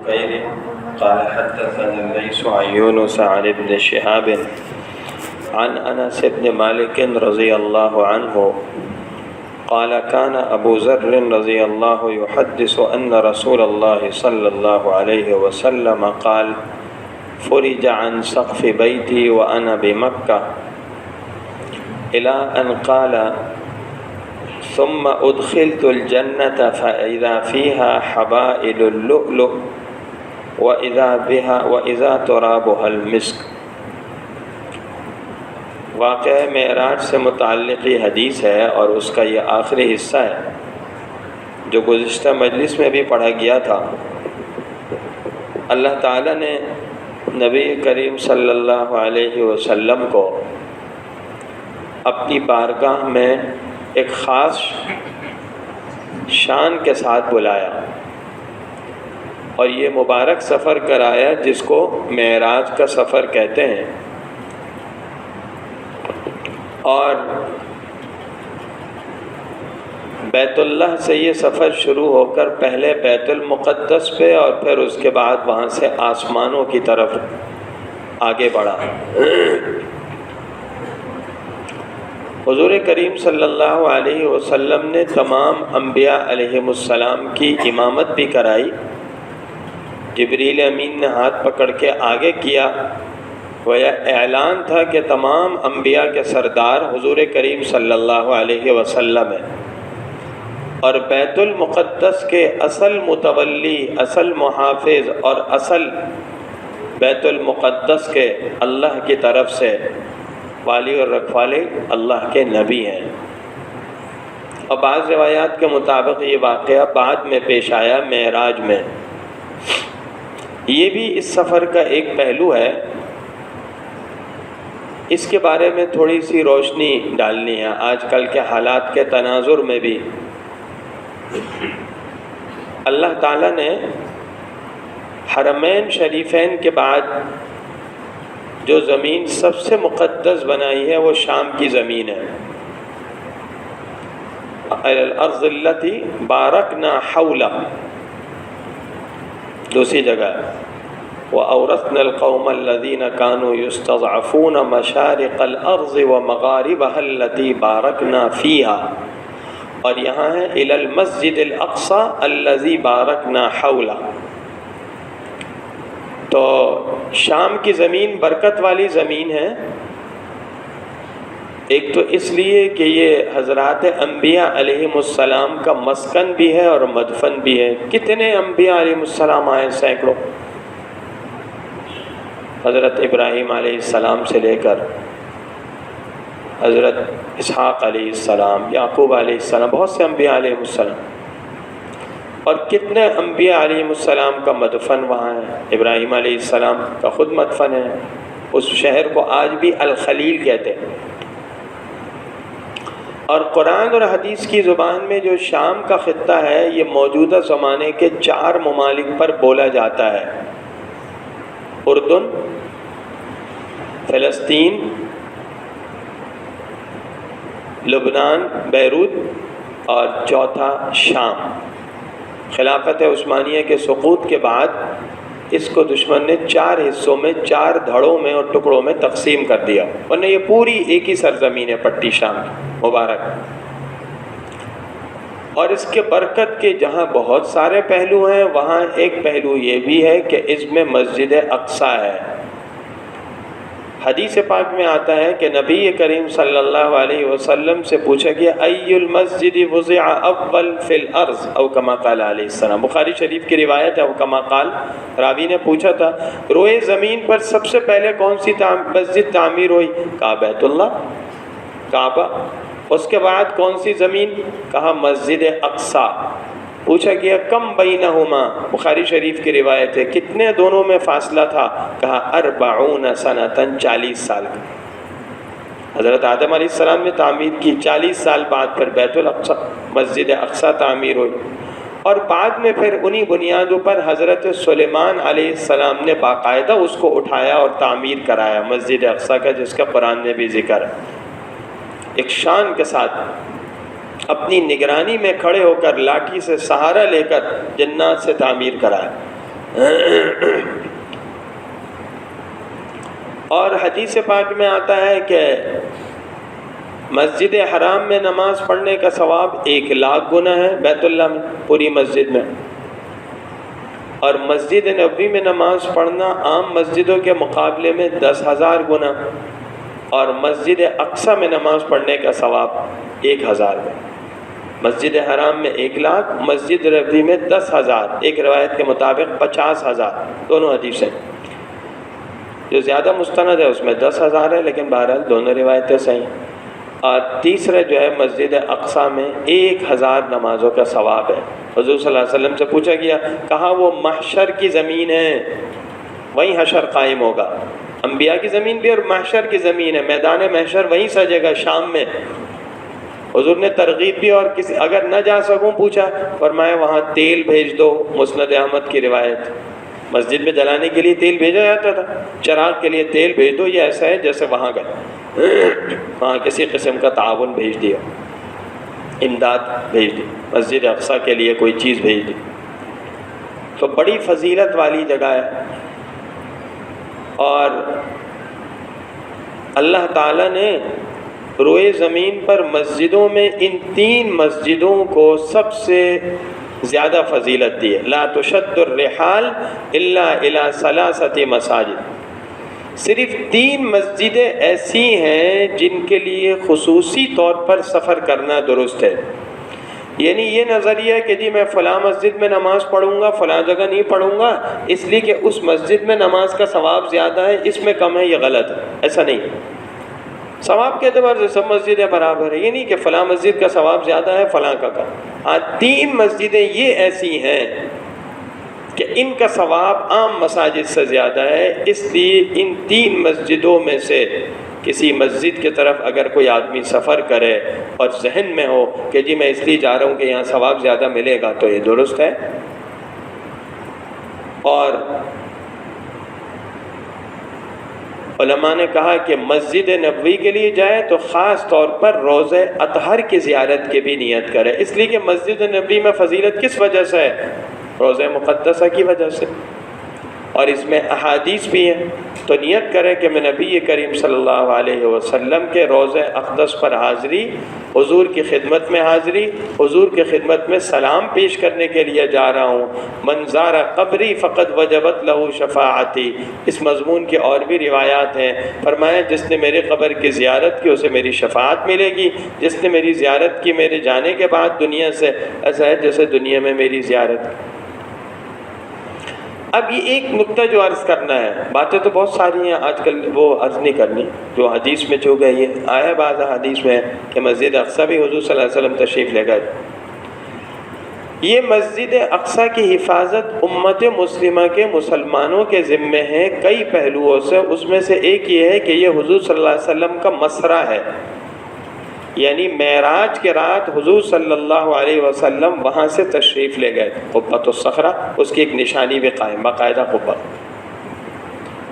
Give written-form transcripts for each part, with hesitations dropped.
جبير قال حدثنا الليث عن يونس عن ابن شهاب عن أنس بن مالك رضي الله عنه قال كان أبو ذر رضي الله يحدث أن رسول الله صلى الله عليه وسلم قال فرج عن سقف بيتي وأنا بمكة إلى أن قال ثم أدخلت الجنة فإذا فيها حبائل اللؤلؤ وإذا ترابها المسك۔ واقعہ معراج سے متعلق یہ حدیث ہے اور اس کا یہ آخری حصہ ہے جو گزشتہ مجلس میں بھی پڑھا گیا تھا۔ اللہ تعالیٰ نے نبی کریم صلی اللہ علیہ وسلم کو اپنی بارگاہ میں ایک خاص شان کے ساتھ بلایا اور یہ مبارک سفر کرایا جس کو معراج کا سفر کہتے ہیں۔ اور بیت اللہ سے یہ سفر شروع ہو کر پہلے بیت المقدس پہ اور پھر اس کے بعد وہاں سے آسمانوں کی طرف آگے بڑھا۔ حضور کریم صلی اللہ علیہ وسلم نے تمام انبیاء علیہم السلام کی امامت بھی کرائی۔ جبریل امین نے ہاتھ پکڑ کے آگے کیا۔ وہ اعلان تھا کہ تمام انبیاء کے سردار حضور کریم صلی اللہ علیہ وسلم ہیں، اور بیت المقدس کے اصل متولی، اصل محافظ اور اصل بیت المقدس کے اللہ کی طرف سے والی اور رکھوالے اللہ کے نبی ہیں۔ اور بعض روایات کے مطابق یہ واقعہ بعد میں پیش آیا معراج میں۔ یہ بھی اس سفر کا ایک پہلو ہے، اس کے بارے میں تھوڑی سی روشنی ڈالنی ہے آج کل کے حالات کے تناظر میں بھی۔ اللہ تعالیٰ نے حرمین شریفین کے بعد جو زمین سب سے مقدس بنائی ہے وہ شام کی زمین ہے۔ الارض التي بارکنا حولها، دوسری جگہ وَأَوْرَثْنَا الْقَوْمَ الَّذِينَ كَانُوا يُسْتَضْعَفُونَ مَشَارِقَ الْأَرْضِ وَمَغَارِبَهَا الَّتِي بَارَكْنَا فِيهَا، اور یہاں ہے إِلَى الْمَسْجِدِ الْأَقْصَى الَّذِي بَارَكْنَا حَوْلَهُ۔ تو شام کی زمین برکت والی زمین ہے، ایک تو اس لیے کہ یہ حضرات انبیاء علیہم السلام کا مسکن بھی ہے اور مدفن بھی ہے۔ کتنے انبیاء علیہم السلام آئے، سینکڑوں، حضرت ابراہیم علیہ السلام سے لے کر حضرت اسحاق علیہ السلام، یعقوب علیہ السلام، بہت سے انبیاء علیہ السلام، اور کتنے انبیاء علیہ السلام کا مدفن وہاں ہے۔ ابراہیم علیہ السلام کا خود مدفن ہے، اس شہر کو آج بھی الخلیل کہتے ہیں۔ اور قرآن اور حدیث کی زبان میں جو شام کا خطہ ہے یہ موجودہ زمانے کے 4 ممالک پر بولا جاتا ہے: اردن، فلسطین، لبنان، بیروت، اور چوتھا شام۔ خلافت عثمانیہ کے سقوط کے بعد اس کو دشمن نے 4 حصوں میں، 4 دھڑوں میں اور ٹکڑوں میں تقسیم کر دیا، ورنہ یہ پوری ایک ہی سرزمین ہے، پٹی شام کی مبارک۔ اور اس کے برکت کے جہاں بہت سارے پہلو ہیں، وہاں ایک پہلو یہ بھی ہے کہ اس میں مسجد اقصیٰ ہے۔ حدیث پاک میں آتا ہے کہ نبی کریم صلی اللہ علیہ وسلم سے پوچھا گیا ای المسجد وضع اول فی الارض او کما قال علیہ السلام۔ بخاری شریف کی روایت ہے، او کما قال، راوی نے پوچھا تھا روئے زمین پر سب سے پہلے کون سی مسجد تعمیر ہوئی؟ کہا بیت اللہ، کعبہ۔ اس کے بعد کون سی زمین؟ کہا مسجد اقصیٰ۔ پوچھا گیا کم بینہما، بخاری شریف کی روایت ہے، کتنے دونوں میں فاصلہ تھا؟ کہا 40 سنتاً، 40 سال کا۔ حضرت آدم علیہ السلام نے تعمیر کی، 40 سال بعد پھر بیت الاقصیٰ، مسجد اقصیٰ تعمیر ہوئی، اور بعد میں پھر انہی بنیادوں پر حضرت سلیمان علیہ السلام نے باقاعدہ اس کو اٹھایا اور تعمیر کرایا مسجد اقصیٰ کا، جس کا قرآن میں بھی ذکر ہے۔ ایک شان کے ساتھ اپنی نگرانی میں کھڑے ہو کر لاٹھی سے سہارا لے کر جنات سے تعمیر کرایا۔ اور حدیث پاک میں آتا ہے کہ مسجد حرام میں نماز پڑھنے کا ثواب 1,00,000 گنا ہے بیت اللہ میں، پوری مسجد میں، اور مسجد نبوی میں نماز پڑھنا عام مسجدوں کے مقابلے میں 10,000 گنا، اور مسجد اقصی میں نماز پڑھنے کا ثواب 1,000 گنا۔ مسجد حرام میں 1,00,000، مسجد نبوی میں 10,000، ایک روایت کے مطابق 50,000، دونوں حدیثیں۔ جو زیادہ مستند ہے اس میں 10,000 ہے، لیکن بہرحال دونوں روایتیں صحیح ہیں۔ اور تیسرے جو ہے مسجد اقصی میں 1,000 نمازوں کا ثواب ہے۔ حضور صلی اللہ علیہ وسلم سے پوچھا گیا، کہا وہ محشر کی زمین ہے، وہیں حشر قائم ہوگا، انبیاء کی زمین بھی اور محشر کی زمین ہے، میدان محشر وہیں سجے گا شام میں۔ حضور نے ترغیب بھی، اور کسی اگر نہ جا سکوں پوچھا، فرمایا وہاں تیل بھیج دو، مسند احمد کی روایت، مسجد میں جلانے کے لیے تیل بھیجا جاتا تھا، چراغ کے لیے تیل بھیج دو، یہ ایسا ہے جیسے وہاں گئے، وہاں کسی قسم کا تعاون بھیج دیا، امداد بھیج دی، مسجد اقصی کے لیے کوئی چیز بھیج دی۔ تو بڑی فضیلت والی جگہ ہے، اور اللہ تعالیٰ نے روئے زمین پر مسجدوں میں ان 3 مسجدوں کو سب سے زیادہ فضیلت دی ہے۔ لا تشد الرحال الا الى 3 مساجد، صرف 3 مسجدیں ایسی ہیں جن کے لیے خصوصی طور پر سفر کرنا درست ہے۔ یعنی یہ نظریہ کہ جی میں فلاں مسجد میں نماز پڑھوں گا، فلاں جگہ نہیں پڑھوں گا اس لیے کہ اس مسجد میں نماز کا ثواب زیادہ ہے، اس میں کم ہے، یہ غلط ہے، ایسا نہیں۔ ثواب کے اعتبار سے سب مسجدیں برابر ہیں، یہ نہیں کہ فلاں مسجد کا ثواب زیادہ ہے فلاں کا کم۔ ہاں 3 مسجدیں یہ ایسی ہیں کہ ان کا ثواب عام مساجد سے زیادہ ہے، اس لیے ان 3 مسجدوں میں سے کسی مسجد کی طرف اگر کوئی آدمی سفر کرے اور ذہن میں ہو کہ جی میں اس لیے جا رہا ہوں کہ یہاں ثواب زیادہ ملے گا، تو یہ درست ہے۔ اور علماء نے کہا کہ مسجد نبوی کے لیے جائے تو خاص طور پر روضہ اطہر کی زیارت کی بھی نیت کرے، اس لیے کہ مسجد نبوی میں فضیلت کس وجہ سے ہے؟ روضہ مقدسہ کی وجہ سے، اور اس میں احادیث بھی ہیں، تو نیت کرے کہ میں نبی کریم صلی اللہ علیہ وسلم کے روضہ اقدس پر حاضری، حضور کی خدمت میں حاضری، حضور کی خدمت میں سلام پیش کرنے کے لیے جا رہا ہوں۔ من زار قبری فقد وجبت لہ شفاعتی، اس مضمون کی اور بھی روایات ہیں، فرمایا جس نے میرے قبر کی زیارت کی اسے میری شفاعت ملے گی، جس نے میری زیارت کی میرے جانے کے بعد دنیا سے، ایسا ہے جیسے دنیا میں میری زیارت کی۔ اب یہ ایک نقطہ جو عرض کرنا ہے، باتیں تو بہت ساری ہیں آج کل، وہ عرض نہیں کرنی، جو حدیث میں جو گئی ہے، آیا بعض حدیث میں کہ مسجد اقصی بھی حضور صلی اللہ علیہ وسلم تشریف لے گئے۔ یہ مسجد اقصی کی حفاظت امت مسلمہ کے مسلمانوں کے ذمے ہے کئی پہلوؤں سے، اس میں سے ایک یہ ہے کہ یہ حضور صلی اللہ علیہ وسلم کا مسرح ہے، یعنی معراج کے رات حضور صلی اللہ علیہ وسلم وہاں سے تشریف لے گئے، قبۃ الصخرہ، اس کی ایک نشانی بھی قائم، باقاعدہ قبہ،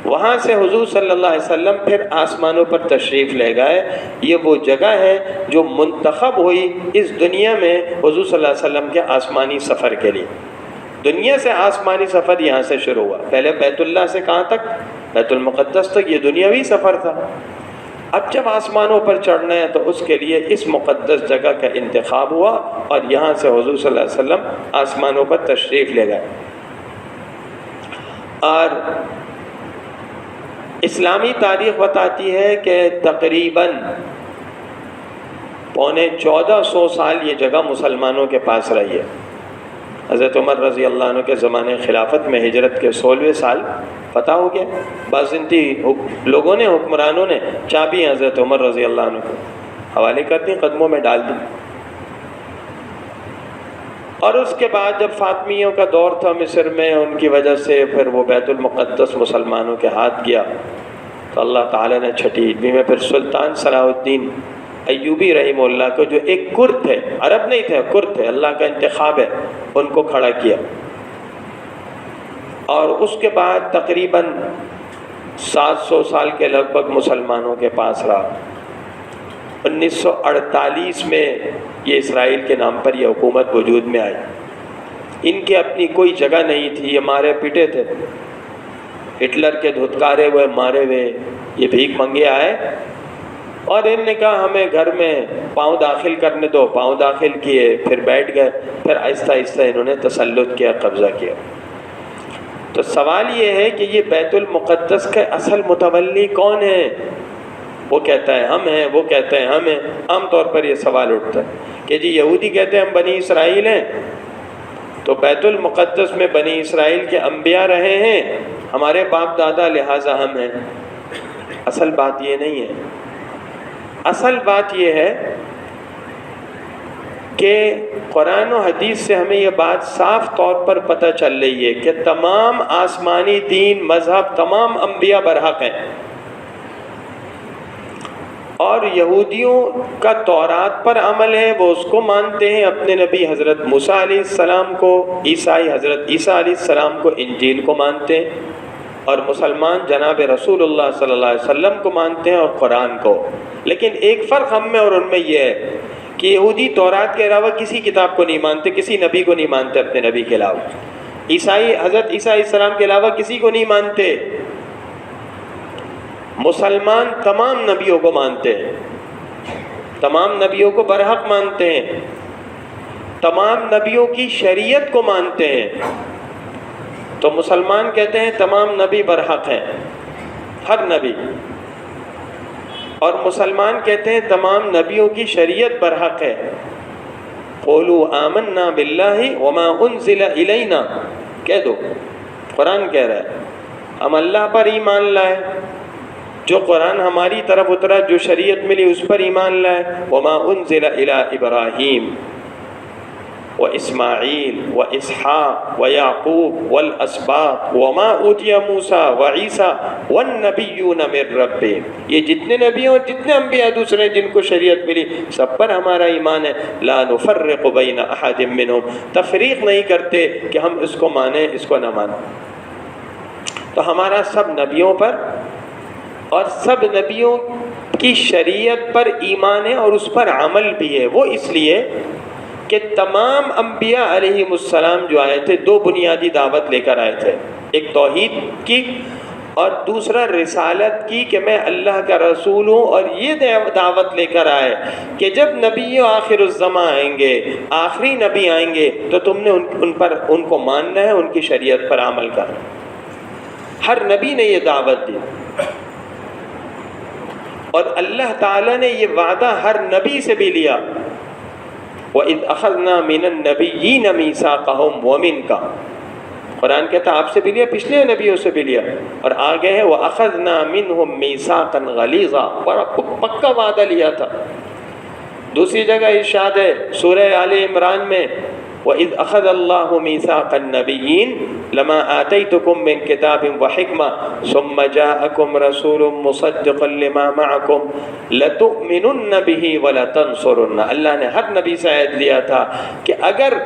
وہاں سے حضور صلی اللہ علیہ وسلم پھر آسمانوں پر تشریف لے گئے۔ یہ وہ جگہ ہے جو منتخب ہوئی اس دنیا میں حضور صلی اللہ علیہ وسلم کے آسمانی سفر کے لیے۔ دنیا سے آسمانی سفر یہاں سے شروع ہوا، پہلے بیت اللہ سے کہاں تک؟ بیت المقدس تک، یہ دنیاوی سفر تھا۔ اب جب آسمانوں پر چڑھنا ہے تو اس کے لیے اس مقدس جگہ کا انتخاب ہوا، اور یہاں سے حضور صلی اللہ علیہ وسلم آسمانوں پر تشریف لے گئے۔ اور اسلامی تاریخ بتاتی ہے کہ تقریباً 1450 سال یہ جگہ مسلمانوں کے پاس رہی ہے۔ حضرت عمر رضی اللہ عنہ کے زمانے خلافت میں ہجرت کے 16ویں سال فتح ہو گیا، بازنتی لوگوں نے، حکمرانوں نے چابی حضرت عمر رضی اللہ عنہ کو حوالے کر دی، قدموں میں ڈال دی۔ اور اس کے بعد جب فاطمیوں کا دور تھا مصر میں، ان کی وجہ سے پھر وہ بیت المقدس مسلمانوں کے ہاتھ گیا، تو اللہ تعالیٰ نے چھٹی عیدویں میں پھر سلطان صلاح الدین ایوبی رحمہ اللہ کو، جو ایک کرد تھے، عرب نہیں تھے، کرد تھے، اللہ کا انتخاب ہے، ان کو کھڑا کیا، اور اس کے بعد تقریباً 700 سال کے لگ بھگ مسلمانوں کے پاس رہا۔ 1948 میں یہ اسرائیل کے نام پر یہ حکومت وجود میں آئی، ان کی اپنی کوئی جگہ نہیں تھی، یہ مارے پیٹے تھے، ہٹلر کے دھتکارے ہوئے مارے ہوئے یہ بھیک منگے آئے، اور انہوں نے کہا ہمیں گھر میں پاؤں داخل کرنے دو، پاؤں داخل کیے، پھر بیٹھ گئے، پھر آہستہ آہستہ انہوں نے تسلط کیا، قبضہ کیا۔ تو سوال یہ ہے کہ یہ بیت المقدس کے اصل متولی کون ہے؟ وہ کہتا ہے ہم ہیں، وہ کہتے ہیں ہم ہیں۔ عام طور پر یہ سوال اٹھتا ہے کہ جی یہودی کہتے ہیں ہم بنی اسرائیل ہیں، تو بیت المقدس میں بنی اسرائیل کے انبیاء رہے ہیں، ہمارے باپ دادا، لہٰذا ہم ہیں۔ اصل بات یہ نہیں ہے۔ اصل بات یہ ہے کہ قرآن و حدیث سے ہمیں یہ بات صاف طور پر پتہ چل رہی ہے کہ تمام آسمانی دین، مذہب، تمام انبیاء برحق ہیں، اور یہودیوں کا تورات پر عمل ہے، وہ اس کو مانتے ہیں، اپنے نبی حضرت موسیٰ علیہ السلام کو، عیسائی حضرت عیسیٰ علیہ السلام کو، انجیل کو مانتے ہیں، اور مسلمان جناب رسول اللہ صلی اللہ علیہ وسلم کو مانتے ہیں اور قرآن کو۔ لیکن ایک فرق ہم میں اور ان میں یہ ہے کہ یہودی تورات کے علاوہ کسی کتاب کو نہیں مانتے، کسی نبی کو نہیں مانتے اپنے نبی کے علاوہ، عیسائی حضرت عیسیٰ علیہ السلام کے علاوہ کسی کو نہیں مانتے۔ مسلمان تمام نبیوں کو مانتے ہیں، تمام نبیوں کو برحق مانتے ہیں، تمام نبیوں کی شریعت کو مانتے ہیں۔ تو مسلمان کہتے ہیں تمام نبی برحق ہیں، ہر نبی، اور مسلمان کہتے ہیں تمام نبیوں کی شریعت برحق ہے۔ قولوا آمنا باللہ وما انزل الینا، کہہ دو، قرآن کہہ رہا ہے ہم اللہ پر ایمان لائے، جو قرآن ہماری طرف اترا، جو شریعت ملی اس پر ایمان لائے۔ وما انزل الی ابراہیم واسماعیل واسحاق ویعقوب والاسباط وما اوتی موسیٰ وعیسیٰ والنبیون من ربهم، یہ جتنے نبی اور جتنے انبیاء دوسرے جن کو شریعت ملی سب پر ہمارا ایمان ہے۔ لا نفرق بین احد منہم، تفریق نہیں کرتے کہ ہم اس کو مانیں اس کو نہ مانیں۔ تو ہمارا سب نبیوں پر اور سب نبیوں کی شریعت پر ایمان ہے، اور اس پر عمل بھی ہے۔ وہ اس لیے کہ تمام انبیاء علیہ السلام جو آئے تھے دو بنیادی دعوت لے کر آئے تھے، ایک توحید کی اور دوسرا رسالت کی، کہ میں اللہ کا رسول ہوں، اور یہ دعوت لے کر آئے کہ جب نبی آخر الزمان آئیں گے، آخری نبی آئیں گے، تو تم نے ان کو ماننا ہے، ان کی شریعت پر عمل کرنا۔ ہر نبی نے یہ دعوت دی، اور اللہ تعالیٰ نے یہ وعدہ ہر نبی سے بھی لیا۔ وَإِذْ أَخَذْنَا مِنَ النَّبِيِّينَ مِيثَاقَهُمْ وَمِنْكَ، قرآن کہتا ہے آپ سے بھی لیا، پچھلے نبیوں سے بھی لیا، اور آگے ہے وَأَخَذْنَا مِنْهُمْ مِيثَاقًا غَلِيظًا، بڑا پکا وعدہ لیا تھا۔ دوسری جگہ ارشاد ہے سورہ آل عمران میں وَإِذْ أَخَذَ اللَّهُ مِيثَاقَ النَّبِيِّينَ لَمَا آتَيْتُكُم مِّن كِتَابٍ وَحِكْمَةٍ ثُمَّ جَاءَكُمْ رَسُولٌ مُصَدِّقٌ لِّمَا مَعَكُمْ لَتُؤْمِنُنَّ بِهِ وَلَتَنصُرُنَّ، اللہ نے ہر نبی سے عہد لیا تھا کہ اگر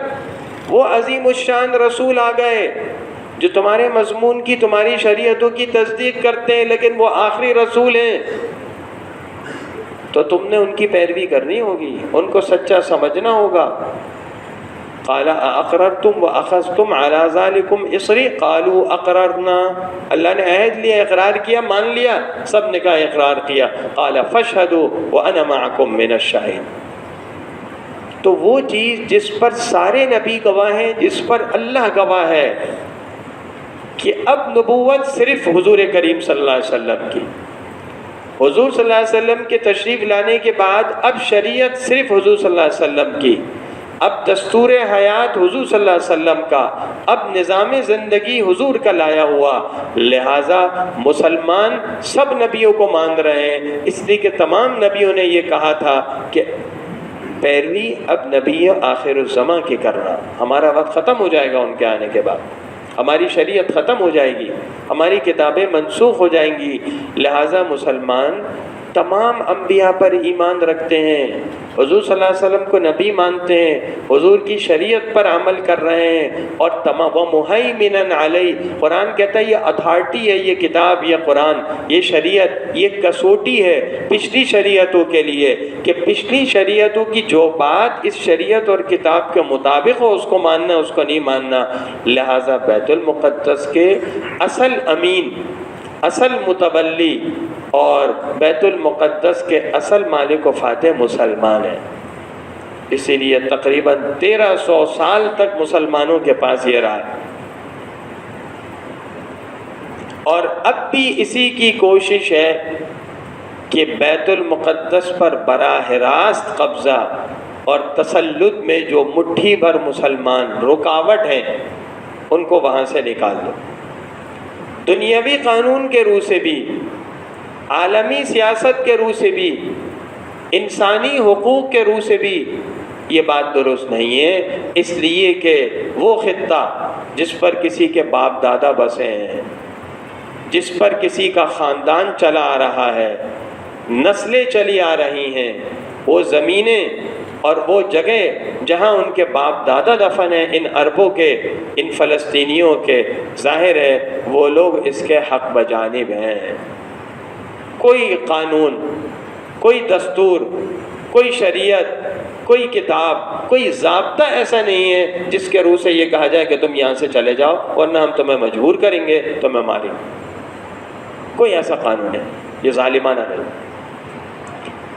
وہ عظیم الشان رسول آ گئے جو تمہارے مضمون کی، تمہاری شریعتوں کی تصدیق کرتے ہیں، لیکن وہ آخری رسول ہیں، تو تم نے ان کی پیروی کرنی ہوگی، ان کو سچا سمجھنا ہوگا۔ قال اقررتم واخذتم على ذلكم اصری قالوا اقررنا، اللہ نے عہد لیا، اقرار کیا، مان لیا، سب نے کہا اقرار کیا۔ قال فاشهدوا وانا معكم من الشاہدین، تو وہ چیز جس پر سارے نبی گواہ ہیں، جس پر اللہ گواہ ہے کہ اب نبوت صرف حضور کریم صلی اللہ علیہ وسلم کی، حضور صلی اللہ علیہ وسلم کے تشریف لانے کے بعد اب شریعت صرف حضور صلی اللہ علیہ وسلم کی، اب دستور حیات حضور صلی اللہ علیہ وسلم کا، اب نظام زندگی حضور کا لایا ہوا، لہٰذا مسلمان سب نبیوں کو مان رہے ہیں، اس لیے کہ تمام نبیوں نے یہ کہا تھا کہ پیروی اب نبی آخر الزمان کی کرنا، ہمارا وقت ختم ہو جائے گا ان کے آنے کے بعد، ہماری شریعت ختم ہو جائے گی، ہماری کتابیں منسوخ ہو جائیں گی، لہٰذا مسلمان تمام انبیاء پر ایمان رکھتے ہیں، حضور صلی اللہ علیہ وسلم کو نبی مانتے ہیں، حضور کی شریعت پر عمل کر رہے ہیں، اور تمام وَمُهَيْمِنًا عَلَيْهِ، قرآن کہتا ہے یہ اتھارٹی ہے، یہ کتاب، یہ قرآن، یہ شریعت، یہ کسوٹی ہے پچھلی شریعتوں کے لیے، کہ پچھلی شریعتوں کی جو بات اس شریعت اور کتاب کے مطابق ہو اس کو ماننا، اس کو نہیں ماننا۔ لہٰذا بیت المقدس کے اصل امین، اصل متولی اور بیت المقدس کے اصل مالک و فاتح مسلمان ہیں۔ اسی لیے تقریباً 1300 سال تک مسلمانوں کے پاس یہ رہا ہے، اور اب بھی اسی کی کوشش ہے کہ بیت المقدس پر براہ راست قبضہ اور تسلط میں جو مٹھی بھر مسلمان رکاوٹ ہیں ان کو وہاں سے نکال دو۔ دنیاوی قانون کے روح سے بھی، عالمی سیاست کے روح سے بھی، انسانی حقوق کے روح سے بھی یہ بات درست نہیں ہے، اس لیے کہ وہ خطہ جس پر کسی کے باپ دادا بسے ہیں، جس پر کسی کا خاندان چلا آ رہا ہے، نسلیں چلی آ رہی ہیں، وہ زمینیں اور وہ جگہ جہاں ان کے باپ دادا دفن ہیں، ان عربوں کے، ان فلسطینیوں کے، ظاہر ہے وہ لوگ اس کے حق بجانب ہیں۔ کوئی قانون، کوئی دستور، کوئی شریعت، کوئی کتاب، کوئی ضابطہ ایسا نہیں ہے جس کے روح سے یہ کہا جائے کہ تم یہاں سے چلے جاؤ ورنہ ہم تمہیں مجبور کریں گے، تمہیں ماریں گے۔ کوئی ایسا قانون ہے، یہ ظالمانہ نہیں۔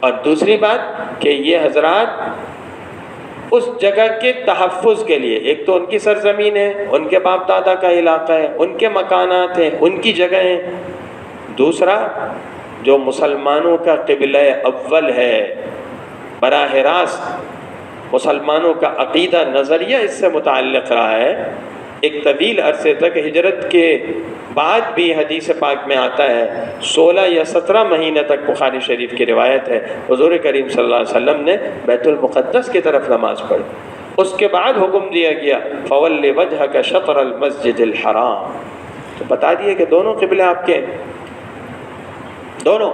اور دوسری بات کہ یہ حضرات اس جگہ کے تحفظ کے لیے، ایک تو ان کی سرزمین ہے، ان کے باپ دادا کا علاقہ ہے، ان کے مکانات ہیں، ان کی جگہ ہیں، دوسرا جو مسلمانوں کا قبلہ اول ہے، براہ راست مسلمانوں کا عقیدہ نظریہ اس سے متعلق رہا ہے، ایک طویل عرصے تک، ہجرت کے بعد بھی حدیث پاک میں آتا ہے 16 یا 17 مہینے تک، بخاری شریف کی روایت ہے، حضور کریم صلی اللہ علیہ وسلم نے بیت المقدس کی طرف نماز پڑھی، اس کے بعد حکم دیا گیا فَوَلِّ وَجْهَكَ شَطْرَ الْمَسْجِدِ الْحَرَامِ، تو بتا دیے کہ دونوں قبلے آپ کے ہیں، دونوں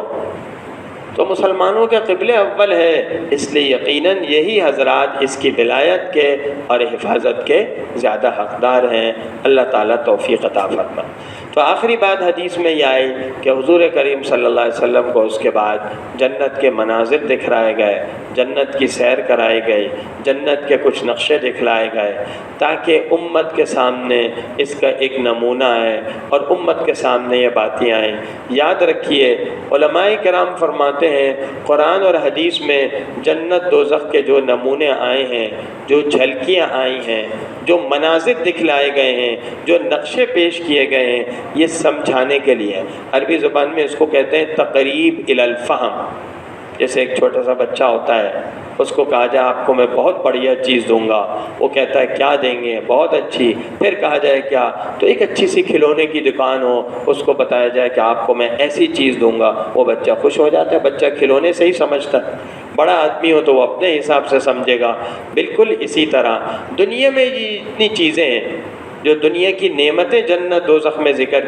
تو مسلمانوں کے قبلے اول ہے، اس لیے یقیناً یہی حضرات اس کی ولایت کے اور حفاظت کے زیادہ حقدار ہیں۔ اللہ تعالیٰ توفیق عطا فرمائے۔ تو آخری بات حدیث میں یہ آئی کہ حضور کریم صلی اللہ علیہ وسلم کو اس کے بعد جنت کے مناظر دکھلائے گئے، جنت کی سیر کرائی گئی، جنت کے کچھ نقشے دکھلائے گئے، تاکہ امت کے سامنے اس کا ایک نمونہ ہے اور امت کے سامنے یہ باتیں آئیں۔ یاد رکھیے علماء کرام فرماتے ہیں قرآن اور حدیث میں جنت دوزخ کے جو نمونے آئے ہیں، جو جھلکیاں آئی ہیں، جو مناظر دکھلائے گئے ہیں، جو نقشے پیش کیے گئے ہیں، یہ سمجھانے کے لیے، عربی زبان میں اس کو کہتے ہیں تقریب الی الفہم۔ جیسے ایک چھوٹا سا بچہ ہوتا ہے، اس کو کہا جائے آپ کو میں بہت بڑھیا چیز دوں گا، وہ کہتا ہے کیا دیں گے؟ بہت اچھی۔ پھر کہا جائے کیا؟ تو ایک اچھی سی کھلونے کی دکان ہو، اس کو بتایا جائے کہ آپ کو میں ایسی چیز دوں گا، وہ بچہ خوش ہو جاتا ہے۔ بچہ کھلونے سے ہی سمجھتا ہے، بڑا آدمی ہو تو وہ اپنے حساب سے سمجھے گا۔ بالکل اسی طرح دنیا میں یہ اتنی چیزیں ہیں، جو دنیا کی نعمتیں جنت دوزخ میں ذکر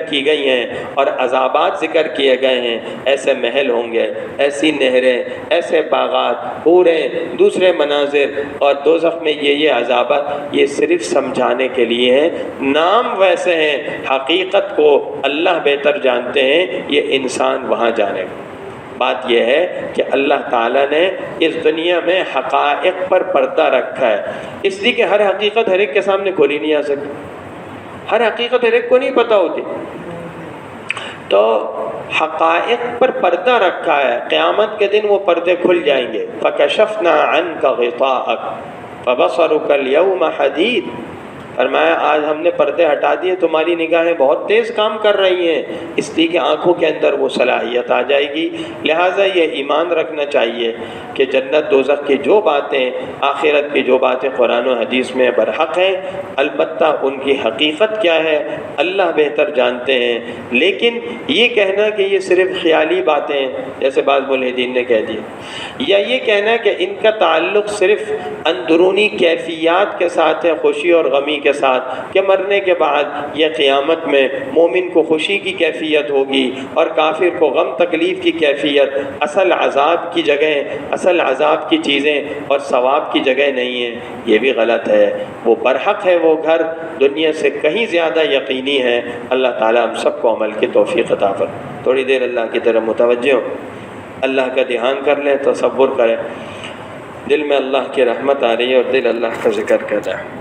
کی گئی ہیں اور عذابات ذکر کیے گئے ہیں، ایسے محل ہوں گے، ایسی نہریں، ایسے باغات، حوریں، دوسرے مناظر، اور دوزخ میں یہ عذابات، یہ صرف سمجھانے کے لیے ہیں۔ نام ویسے ہیں، حقیقت کو اللہ بہتر جانتے ہیں، یہ انسان وہاں جانے گا۔ بات یہ ہے کہ اللہ تعالیٰ نے اس دنیا میں حقائق پر پردہ رکھا ہے، اس لیے کہ ہر حقیقت ہر ایک کے سامنے کھولی نہیں آ سکتی، ہر حقیقت ہر ایک کو نہیں پتہ ہوتی، تو حقائق پر پردہ رکھا ہے۔ قیامت کے دن وہ پردے کھل جائیں گے۔ فَكَشَفْنَا عَنْكَ غِطَاءَكَ فَبَصَرُكَ الْيَوْمَ حَدِيدٌ، فرمایا آج ہم نے پردے ہٹا دیے، تمہاری نگاہیں بہت تیز کام کر رہی ہیں، اس لیے کہ آنکھوں کے اندر وہ صلاحیت آ جائے گی۔ لہٰذا یہ ایمان رکھنا چاہیے کہ جنت دوزخ کی جو باتیں، آخرت کی جو باتیں قرآن و حدیث میں برحق ہیں، البتہ ان کی حقیقت کیا ہے اللہ بہتر جانتے ہیں۔ لیکن یہ کہنا کہ یہ صرف خیالی باتیں ہیں، جیسے بعض ملحدین نے کہہ دیا، یا یہ کہنا کہ ان کا تعلق صرف اندرونی کیفیات کے ساتھ ہے، خوشی اور غمی کے کے ساتھ کہ مرنے کے بعد یہ قیامت میں مومن کو خوشی کی کیفیت ہوگی اور کافر کو غم تکلیف کی کیفیت، اصل عذاب کی جگہ، اصل عذاب کی چیزیں اور ثواب کی جگہ نہیں ہیں، یہ بھی غلط ہے۔ وہ برحق ہے، وہ گھر دنیا سے کہیں زیادہ یقینی ہے۔ اللہ تعالیٰ ہم سب کو عمل کی توفیق عطا فرمائے۔ تھوڑی دیر اللہ کی طرف متوجہ ہو، اللہ کا دھیان کر لیں، تصور کریں دل میں اللہ کی رحمت آ رہی ہے اور دل اللہ کا ذکر کر رہا ہے۔